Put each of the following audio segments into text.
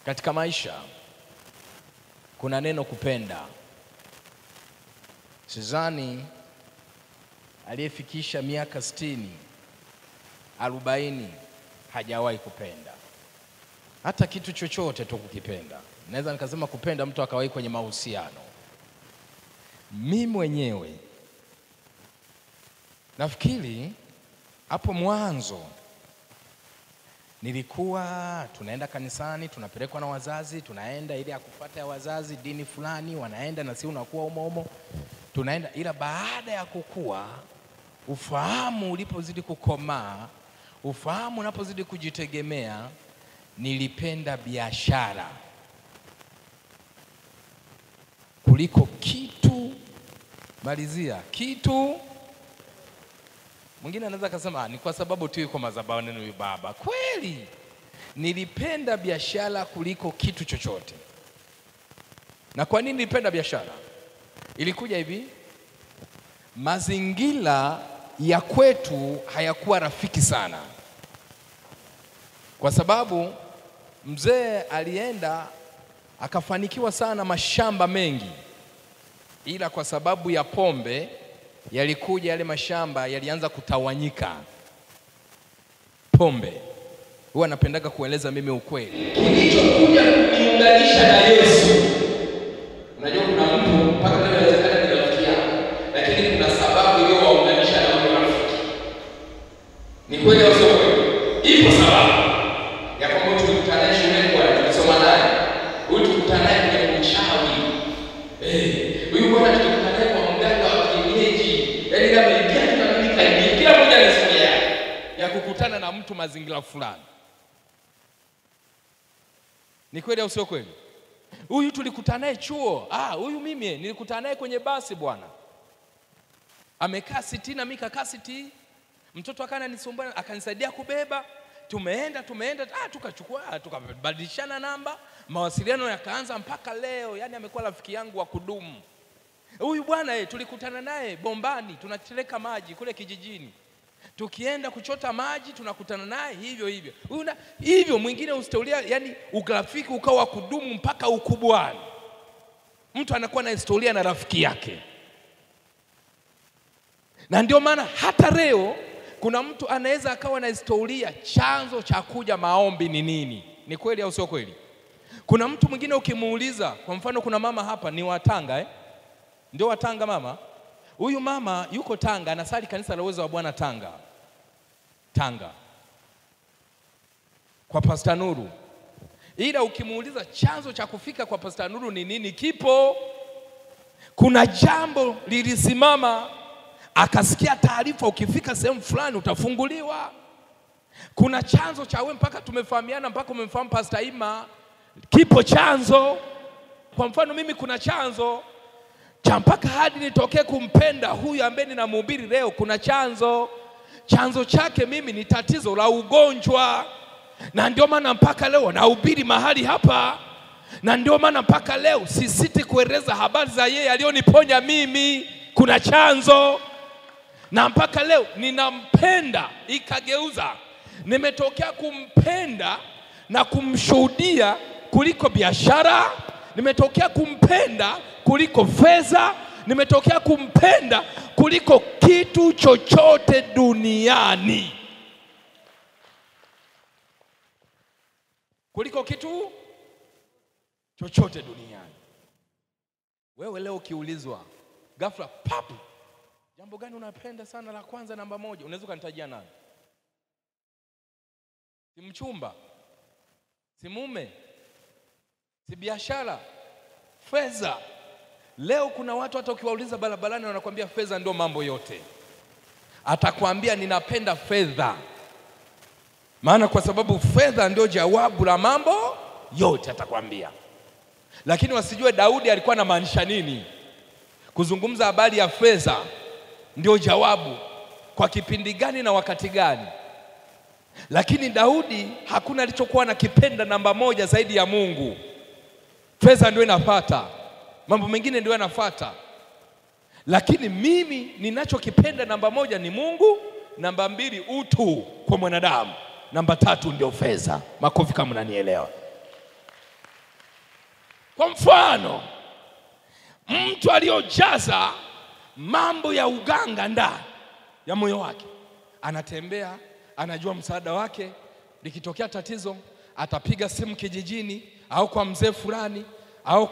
Katika maisha kuna neno kupenda. Sidhani aliyefikisha miaka 60, 40 hajawahi kupenda hata kitu chochote tu kukipenda. Naweza nikasema kupenda mtu akawahi kwenye mahusiano. Mimi mwenyewe nafikiri hapo mwanzo nilikuwa tunaenda kanisani, tunapelekwa na wazazi, tunaenda ili akufuata ya wazazi dini fulani, wanaenda na sisi unakuwa umo tunaenda. Ila baada ya kukua, ufahamu ulipozidi kukomaa, ufahamu unapozidi kujitegemea, nilipenda biashara kuliko kitu. Malizia kitu. Mwingine anaweza kusema ni kwa sababu tu yuko madhabahuni huyu baba. Kweli nilipenda biashara kuliko kitu chochote. Na kwa nini nilipenda biashara? Ilikuja hivi, mazingira ya kwetu hayakuwa rafiki sana, kwa sababu mzee alienda akafanikiwa sana mashamba mengi, ila kwa sababu ya pombe yalikuja yale mashamba yalianza kutawanyika. Pombe, huwa napendaga kueleza mimi ukweli. Kilichokuja kuniunganisha na Yesu, unajua kuna mtu mpaka leo anaweza ni rafiki yako, lakini kuna sababu iliyowaunganisha na huyo rafiki. Ni kweli au sio kweli? Ipo sababu ya kwamba tulikutana shuleni kwa tulisoma naye, huyu tulikutana naye kwenye uchawi. Huyu bwana tulikutana naye kwa mganga wa kienyeji. Yaani kama ingia tukamilika hivi, kila mmoja ana historia yake ya kukutana na mtu mazingira fulani. Ni kweli au sio kweli? Huyu tulikutana naye chuo. Huyu mimi nilikutana naye kwenye basi bwana. Amekaa siti na mimi kakaa siti. Mtoto akana nisumbua, akanisaidia kubeba. Tumeenda tukachukua, tukabadilishana namba, mawasiliano yakaanza mpaka leo. Yani amekuwa rafiki yangu wa kudumu. Huyu bwana tulikutana naye Bombani, tunateleka maji kule kijijini. Tukienda kuchota maji tunakutana naye hivyo hivyo. Hivyo mwingine historia, yani urafiki ukawa kudumu mpaka ukubwani. Mtu anakuwa na historia na rafiki yake. Na ndio maana hata leo kuna mtu anaweza akawa na historia, chanzo cha kuja maombi ni nini. Ni kweli au sio kweli? Kuna mtu mwingine ukimuuliza, kwa mfano kuna mama hapa ni wa Tanga Ndio wa Tanga mama. Huyu mama yuko Tanga, anasali kanisa la Uwezo wa Bwana Tanga. Kwa Pastor Nuru. Ila ukimuuliza chanzo cha kufika kwa Pastor Nuru ni nini, kipo. Kuna jambo lilisimama, akasikia taarifa ukifika sehemu fulani utafunguliwa. Kuna chanzo cha wewe mpaka tumefahamiana, mpaka umemfahamu Pastor Ima. Kipo chanzo. Kwa mfano mimi kuna chanzo cha mpaka hadi nitokee kumpenda huyu ambaye ninamhubiri leo. Kuna chanzo chake mimi ni tatizo la ugonjwa, na ndio maana mpaka leo nahubiri mahali hapa, na ndio maana mpaka leo sisiti kueleza habari za yeye alioniponya mimi. Kuna chanzo, na mpaka leo ninampenda. Ikageuza, nimetokea kumpenda na kumshuhudia kuliko biashara. Nimetokea kumpenda kuliko fedha. Nimetokea kumpenda kuliko kitu chochote duniani. Kuliko kitu chochote duniani. Wewe leo ukiulizwa ghafla papu, jambo gani unapenda sana la kwanza namba moja, unaweza kunitajia nani? Si mchumba, si mume, si biashara, fedha. Leo kuna watu hata ukiwauliza barabarani wanakuambia fedha ndio mambo yote. Atakwambia ninapenda fedha. Maana kwa sababu fedha ndio jawabu la mambo yote atakwambia. Lakini wasijue Daudi alikuwa anamaanisha nini kuzungumza habari ya fedha ndio jawabu, kwa kipindi gani na wakati gani. Lakini Daudi hakuna alichokuwa anakipenda namba moja zaidi ya Mungu. Fedha ndio inafuata, mambo mengine ndio yanafuata. Lakini mimi ninachokipenda namba moja ni Mungu, namba 2 utu kwa mwanadamu, namba 3 ndio fedha. Makofi kama unanielewa. Kwa mfano, mtu aliyojaza mambo ya uganga ndani ya moyo wake, anatembea, anajua msaada wake, likitokea tatizo atapiga simu kijijini au kwa mzee fulani au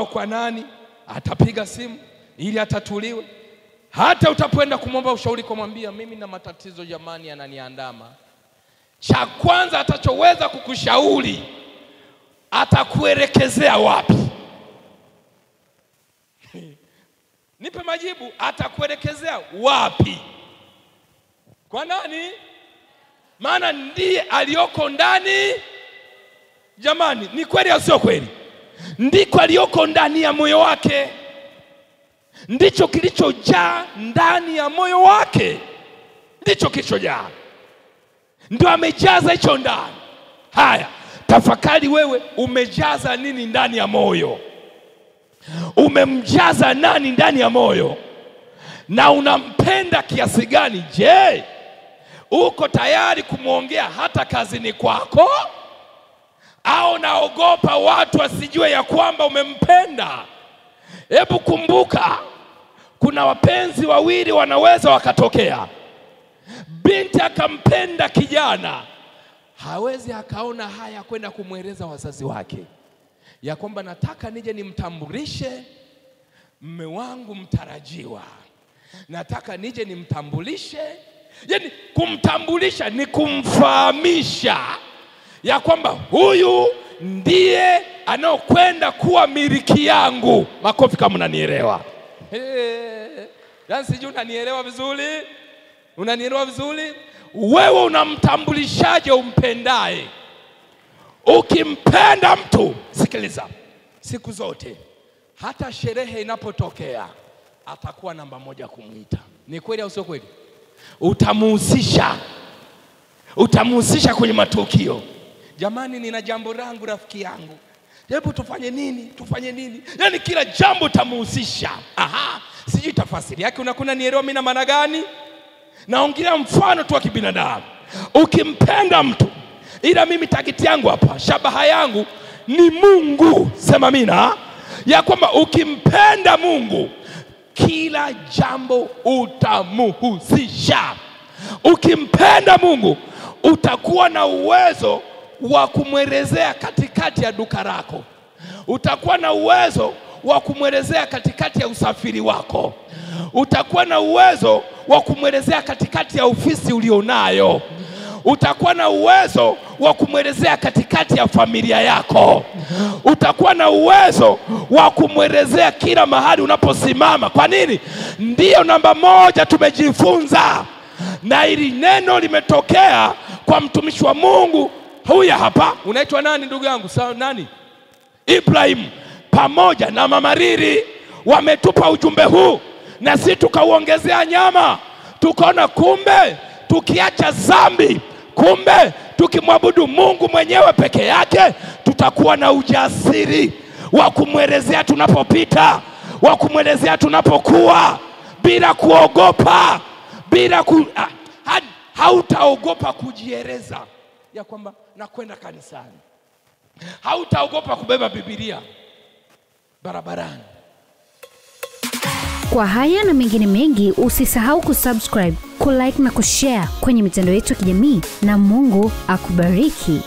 kwa nani atapiga simu ili atatuliwe. Hata utapoenda kumwomba ushauri, kumwambia mimi na matatizo jamani yananiandama, cha kwanza atachoweza kukushauri, atakuelekezea wapi? Nipe majibu, atakuelekezea wapi? Kwa nani? Maana ndiye aliyoko ndani. Jamani, ni kweli au sio kweli? Ndiko aliyoko ndani ya moyo wake, ndicho kilichojaa ndani ya moyo wake, ndicho kilichojaa, ndio amejaza hicho ndani. Haya, tafakari wewe, umejaza nini ndani ya moyo? Umemjaza nani ndani ya moyo? Na unampenda kiasi gani? Je, uko tayari kumwongea hata kazini kwako? Au naogopa watu wasijue ya kwamba umempenda? Hebu kumbuka, kuna wapenzi wawili wanaweza wakatokea. Binti akampenda kijana, hawezi akaona haya kwenda kumweleza wazazi wake ya kwamba nataka nije nimtambulishe mume wangu mtarajiwa, nataka nije nimtambulishe. Yani kumtambulisha ni kumfahamisha ya kwamba huyu ndiye anaokwenda kuwa miliki yangu. Makofi kama unanielewa. Yani sijui unanielewa vizuri? Unanielewa vizuri? Wewe unamtambulishaje umpendaye? Ukimpenda mtu, sikiliza, siku zote hata sherehe inapotokea atakuwa namba moja kumuita. Ni kweli au sio kweli? Utamuhusisha kwenye matukio. Jamani, nina jambo langu rafiki yangu, hebu tufanye nini? Yani kila jambo utamuhusisha. Sijui tafasiri yake unakuna nielewa mimi na maana gani? Naongelea mfano tu wa kibinadamu. Ukimpenda mtu, ila mimi target yangu hapa, shabaha yangu ni Mungu. Sema mina ya kwamba ukimpenda Mungu, kila jambo utamuhusisha. Ukimpenda Mungu, utakuwa na uwezo wa kumwelezea katikati ya duka lako. Utakuwa na uwezo wa kumwelezea katikati ya usafiri wako. Utakuwa na uwezo wa kumwelezea katikati ya ofisi ulionayo. Utakuwa na uwezo wa kumwelezea katikati ya familia yako. Utakuwa na uwezo wa kumwelezea kila mahali unaposimama. Kwa nini? Ndiyo namba moja tumejifunza. Na hili neno limetokea kwa mtumishi wa Mungu huyu hapa. Unaitwa nani ndugu yangu? Sawa, nani? Ibrahim pamoja na Mama Riri wametupa ujumbe huu, na sisi tukauongezea nyama. Tukaona kumbe tukiacha dhambi, kumbe tukimwabudu Mungu mwenyewe peke yake, tutakuwa na ujasiri wa kumwelezea tunapopita, wa kumwelezea tunapokuwa, bila kuogopa, hautaogopa kujieleza ya kwamba nakwenda kanisani. Hautaogopa kubeba Biblia barabarani. Kwa haya na mengine mengi, usisahau kusubscribe, kulike na kushare kwenye mitandao yetu ya kijamii, na Mungu akubariki.